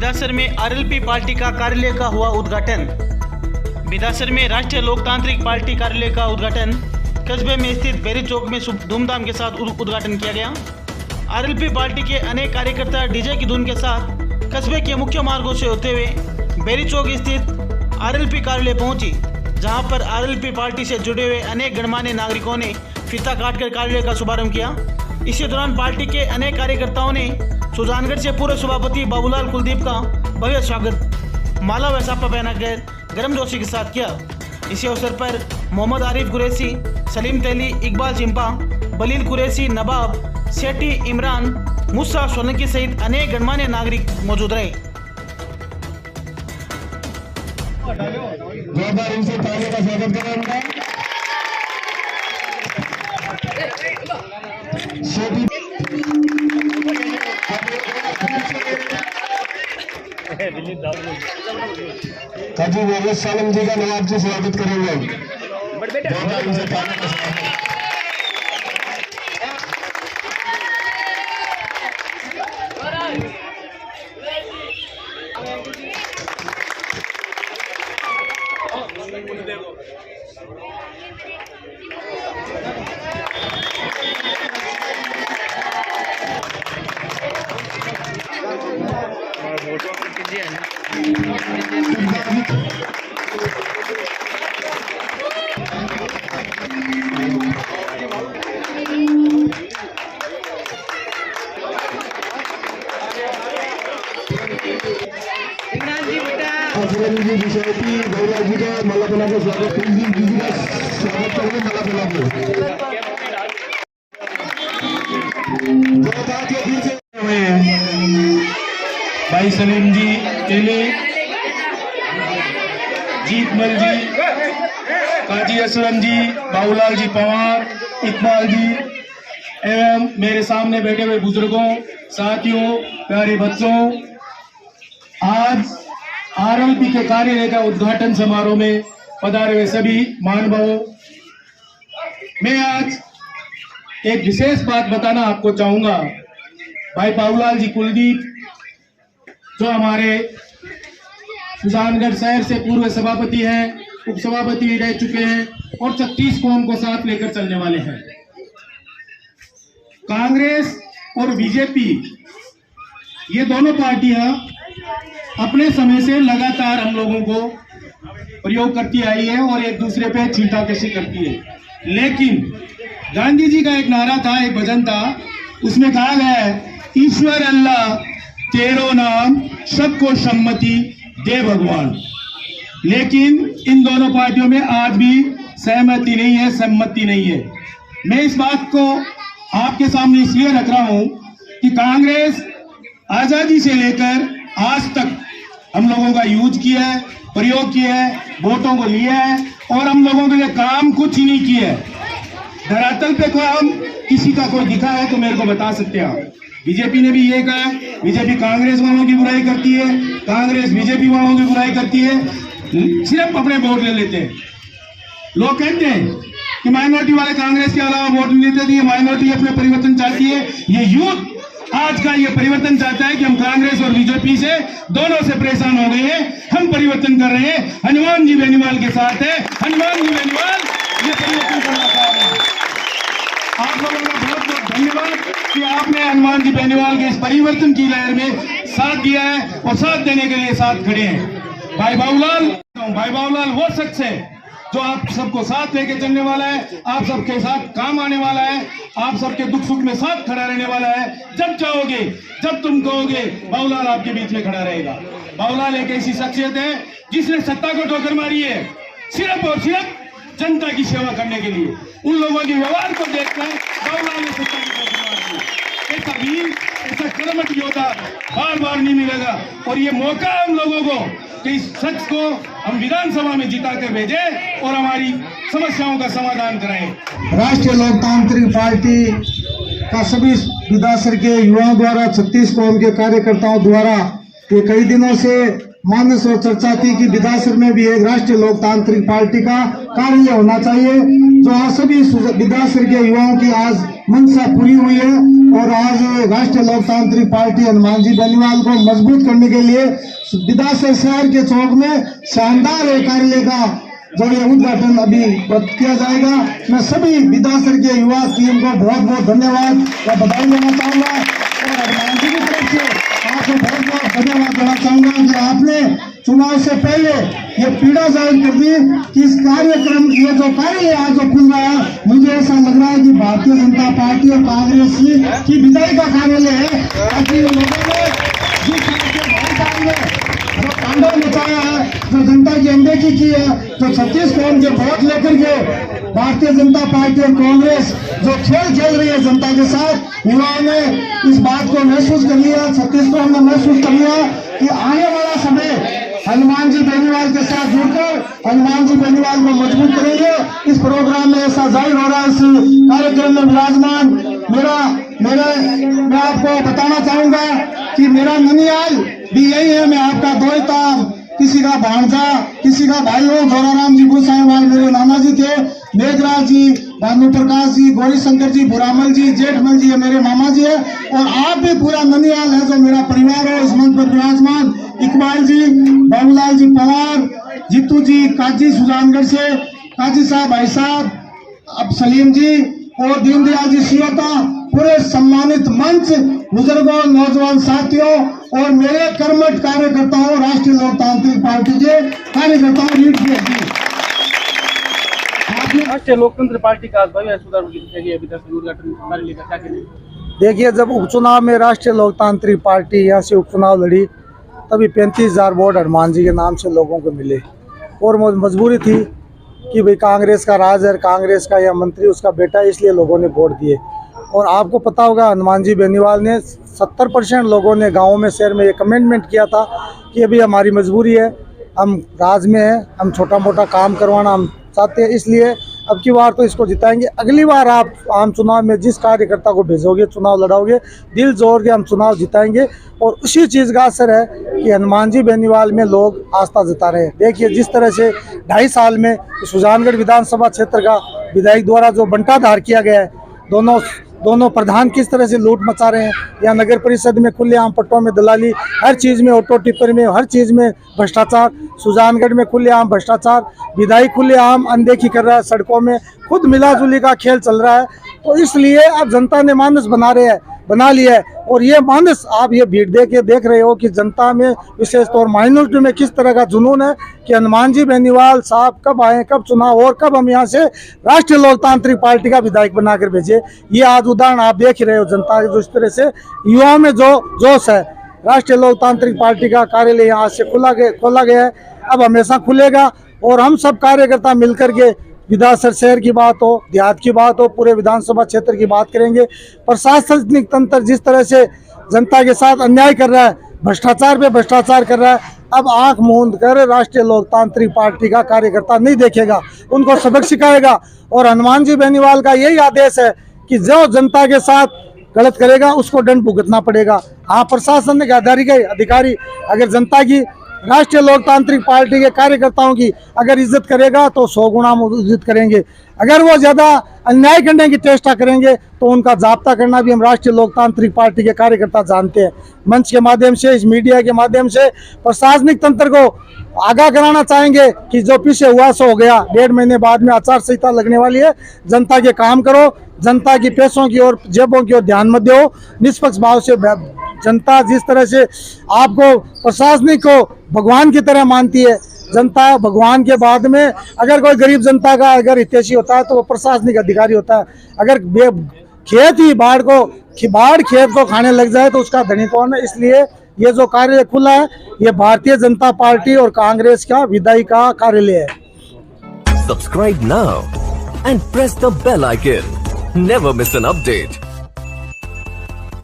बिदासर में RLP party का कार्यालय का हुआ उद्घाटन। बिदासर में राष्ट्रीय लोकतांत्रिक पार्टी कार्यालय का उद्घाटन कस्बे में स्थित बेरी चौक में धूमधाम के साथ उद्घाटन किया गया। आरएलपी पार्टी के अनेक कार्यकर्ता डीजे की धुन के साथ कस्बे के मुख्य मार्गों से होते हुए बेरी चौक स्थित आरएलपी कार्यालय पहुंची, जहां पर आरएलपी पार्टी से जुड़े हुए अनेक गणमान्य नागरिकों ने फीता काटकर कार्यालय का शुभारंभ किया। इसी दौरान पार्टी के अनेक कार्यकर्ताओं ने सुजानगढ़ से पूर्व सभापति बाबूलाल कुलदीप का भव्य स्वागत माला व साफा पहनाकर गर्मजोशी के साथ किया। इसी अवसर पर मोहम्मद आरिफ कुरैशी, सलीम तेली, इकबाल चिंपा, बलील कुरैशी, नवाब सेठी, इमरान, मूसा सोलंकी सहित अनेक गणमान्य नागरिक मौजूद रहे। जोरदार इनसे तालियों का स्वागत करें उनका। काजी मोहम्मद सालम जी का नवाब जी स्वागत करेंगे। जोरदार इनसे तालियों का स्वागत। जी विषयती गौरव जी का माला पहना के स्वागत, जी का स्वागत करेंगे माला पहना के। जो बात ये फिर से हुए हैं भाई सलीम जी तेली, जीतमल जी, काजी असलम जी, बाबूलाल जी पवार, इकबाल जी एवं मेरे सामने बैठे हुए बुजुर्गों, साथियों, प्यारे बच्चों, आज आरएलपी के कार्यालय का उद्घाटन समारोह में पधारे हुए सभी महानुभावों, मैं आज एक विशेष बात बताना आपको चाहूंगा। भाई बाबूलाल जी कुलदीप जो हमारे सुजानगढ़ शहर से पूर्व सभापति हैं, उप सभापति रह चुके हैं और 36 कौम को साथ लेकर चलने वाले हैं। कांग्रेस और बीजेपी ये दोनों पार्टियां अपने समय से लगातार हम लोगों को प्रयोग करती आई है और एक दूसरे पे छींटाकशी करती है। लेकिन गांधी जी का एक नारा था, एक भजन था, उसमें कहा गया है, ईश्वर अल्लाह तेरो नाम सबको सम्मति दे भगवान। लेकिन इन दोनों पार्टियों में आज भी सहमति नहीं है, सम्मति नहीं है। मैं इस बात को आपके सामने इसलिए रख रहा हूं कि कांग्रेस आजादी से लेकर आज तक हम लोगों का यूज किया है, प्रयोग किया है, वोटों को लिया है और हम लोगों के लिए काम कुछ ही नहीं किया है। धरातल पे काम किसी का कोई दिखा है तो मेरे को बता सकते हैं आप। बीजेपी ने भी ये कहा, बीजेपी कांग्रेस वालों की बुराई करती है, कांग्रेस बीजेपी वालों की बुराई करती है, सिर्फ अपने वोट ले लेते हैं। लोग कहते हैं कि माइनॉरिटी वाले कांग्रेस के अलावा वोट नहीं लेते, ये माइनॉरिटी अपने परिवर्तन चाहती है। ये यूथ आज का ये परिवर्तन चाहता है कि हम कांग्रेस और बीजेपी से दोनों से परेशान हो गए हैं, हम परिवर्तन कर रहे हैं। हनुमान जी बेनीवाल के साथ है, हनुमान जी बेनीवाल ये परिवर्तन करना चाह रहे हैं। आप लोगों का बहुत बहुत धन्यवाद कि आपने हनुमान जी बेनीवाल के इस परिवर्तन की लहर में साथ दिया है और साथ देने के लिए साथ खड़े हैं। भाई बाबूलाल वो शख्स है जो आप सबको साथ लेके चलने वाला है, आप सबके साथ काम आने वाला है, आप सबके दुख सुख में साथ खड़ा रहने वाला है। जब चाहोगे, जब तुम कहोगे, बाबूलाल आपके बीच में खड़ा रहेगा। बाबूलाल एक ऐसी शख्सियत है जिसने सत्ता को ठोकर मारी है सिर्फ और सिर्फ जनता की सेवा करने के लिए। उन लोगों के व्यवहार को देखकर बाबूलाल ने सत्ता की ठोकर मारी है। ऐसा वीर, ऐसा कर्मठ योद्धा बार बार नहीं मिलेगा और ये मौका हम लोगों को कि इस शख्स को हम विधानसभा में जिता कर भेजें और हमारी समस्याओं का समाधान कराएं। राष्ट्रीय लोकतांत्रिक पार्टी का सभी बिदासर के युवाओं द्वारा 36 कौम के कार्यकर्ताओं द्वारा ये कई दिनों से मानस और चर्चा थी कि बिदासर में भी एक राष्ट्रीय लोकतांत्रिक पार्टी का कार्य होना चाहिए, जो आज सभी बिदासर के युवाओं की आज मंशा पूरी हुई है और आज राष्ट्रीय लोकतांत्रिक पार्टी हनुमान जी बेनीवाल को मजबूत करने के लिए बिदासर शहर के चौक में शानदार एक कार्यालय का जो ये उद्घाटन अभी किया जाएगा। मैं सभी बिदासर के युवा टीम को बहुत बहुत धन्यवाद और बधाई देना चाहूंगा और हनुमान जी की तरफ से आपको बहुत बहुत धन्यवाद देना चाहूंगा कि आपने चुनाव से पहले ये पीड़ा जाहिर कर दी कि इस कार्यक्रम ये जो कार्य आज जो खुल रहा है, मुझे ऐसा लग रहा है कि भारतीय जनता पार्टी और कांग्रेस की विदाई का कार्यालय है, ताकि लोगों ने जिस जो तांडव मचाया है, जो जनता की अनदेखी की है, जो 36 कौम के वोट लेकर के भारतीय जनता पार्टी और कांग्रेस जो खेल खेल रही है जनता के साथ, युवाओं ने इस बात को महसूस कर लिया, 36 कौम ने महसूस कर लिया कि आने वाला समय हनुमान जी बेनीवाल के साथ जुड़कर हनुमान जी बेनीवाल को मजबूत करेंगे। इस प्रोग्राम में ऐसा जाहिर हो रहा है। इस कार्यक्रम में विराजमान मैं आपको बताना चाहूंगा कि मेरा ननियाल भी यही है। मैं आपका दोहिता, किसी का भांजा, किसी का भाई हो। जोराराम जी गोसाईवाल मेरे नाना जी थे, मेघराज जी, भानु प्रकाश जी, गौरी शंकर जी, बुरामल जी, जेठमल जी मेरे मामा जी है और आप भी पूरा ननियाल है जो मेरा परिवार हो। इस मंच पर विराजमान इकबाल जी, बाबूलाल जी पवार, जीतू जी, काजी सुजानगढ़ से, काजी साहब, भाई साहब, अब सलीम जी और दीनदयाल जी सियोता, पूरे सम्मानित मंच, बुजुर्गों, नौजवान साथियों और मेरे कर्मठ कार्यकर्ताओं, राष्ट्रीय लोकतांत्रिक पार्टी के कार्यकर्ताओं, रीढ़ की हड्डी। राष्ट्रीय लोकतंत्र पार्टी का भव्य सुधार उद्घाटन कार्यालय का क्या कहना? देखिए, जब उपचुनाव में राष्ट्रीय लोकतांत्रिक पार्टी यहाँ से उपचुनाव लड़ी तभी 35,000 वोट हनुमान जी के नाम से लोगों को मिले और मजबूरी थी कि भाई कांग्रेस का राज है, कांग्रेस का या मंत्री उसका बेटा, इसलिए लोगों ने वोट दिए। और आपको पता होगा हनुमान जी बेनीवाल ने 70% लोगों ने गाँव में, शहर में ये कमेंटमेंट किया था कि अभी हमारी मजबूरी है, हम राज में हैं, हम छोटा मोटा काम करवाना हम चाहते हैं, इसलिए अब की बार तो इसको जिताएंगे। अगली बार आप आम चुनाव में जिस कार्यकर्ता को भेजोगे, चुनाव लड़ाओगे, दिल जोर के हम चुनाव जिताएंगे। और उसी चीज़ का असर है कि हनुमान जी बेनीवाल में लोग आस्था जता रहे हैं। देखिए, जिस तरह से 2.5 साल में सुजानगढ़ विधानसभा क्षेत्र का विधायक द्वारा जो बंटाधार किया गया है, दोनों प्रधान किस तरह से लूट मचा रहे हैं, या नगर परिषद में खुलेआम पट्टों में दलाली, हर चीज़ में, ऑटो टिप्पर में, हर चीज़ में भ्रष्टाचार, सुजानगढ़ में खुलेआम भ्रष्टाचार, विधायक खुलेआम अनदेखी कर रहा है, सड़कों में खुद मिलाजुली का खेल चल रहा है। तो इसलिए अब जनता ने मानस बना लिया है और ये मानस आप ये भीड़ देख रहे हो कि जनता में, विशेष तौर माइनॉरिटी में किस तरह का जुनून है कि हनुमान जी बेनीवाल साहब कब आए, कब चुनाव और कब हम यहाँ से राष्ट्रीय लोकतांत्रिक पार्टी का विधायक बनाकर भेजे। ये आज उदाहरण आप देख ही रहे हो, जनता के जो इस तरह से युवाओं में जो जोश है। राष्ट्रीय लोकतांत्रिक पार्टी का कार्यालय यहाँ से खोला गया है, अब हमेशा खुलेगा और हम सब कार्यकर्ता मिलकर के विधासर शहर की बात हो, देहात की बात हो, पूरे विधानसभा क्षेत्र की बात करेंगे। प्रशासनिक तंत्र जिस तरह से जनता के साथ अन्याय कर रहा है, भ्रष्टाचार पे भ्रष्टाचार कर रहा है, अब आंख मूंद कर राष्ट्रीय लोकतांत्रिक पार्टी का कार्यकर्ता नहीं देखेगा, उनको सबक सिखाएगा। और हनुमान जी बेनीवाल का यही आदेश है कि जो जनता के साथ गलत करेगा उसको दंड भुगतना पड़ेगा। हाँ, प्रशासनिक अधिकारी अगर जनता की, राष्ट्रीय लोकतांत्रिक पार्टी के कार्यकर्ताओं की अगर इज्जत करेगा तो 100 गुना इज्जत करेंगे। अगर वो ज़्यादा अन्याय करने की चेष्टा करेंगे तो उनका जाब्ता करना भी हम राष्ट्रीय लोकतांत्रिक पार्टी के कार्यकर्ता जानते हैं। मंच के माध्यम से, इस मीडिया के माध्यम से प्रशासनिक तंत्र को आगाह कराना चाहेंगे कि जो पीछे हुआ सो हो गया। 1.5 महीने बाद में आचार संहिता लगने वाली है, जनता के काम करो, जनता की पैसों की और जेबों की ओर ध्यान मत दो, निष्पक्ष भाव से। जनता जिस तरह से आपको प्रशासनिक को भगवान की तरह मानती है, जनता भगवान के बाद में अगर कोई गरीब जनता का अगर हितैषी होता है तो वो प्रशासनिक अधिकारी होता है। अगर खेत ही बाढ़ खेत को खाने लग जाए तो उसका धनी कौन है। इसलिए ये जो कार्य खुला है ये भारतीय जनता पार्टी और कांग्रेस का विधायी का कार्यालय है। Subscribe now and press the bell icon, never miss an update.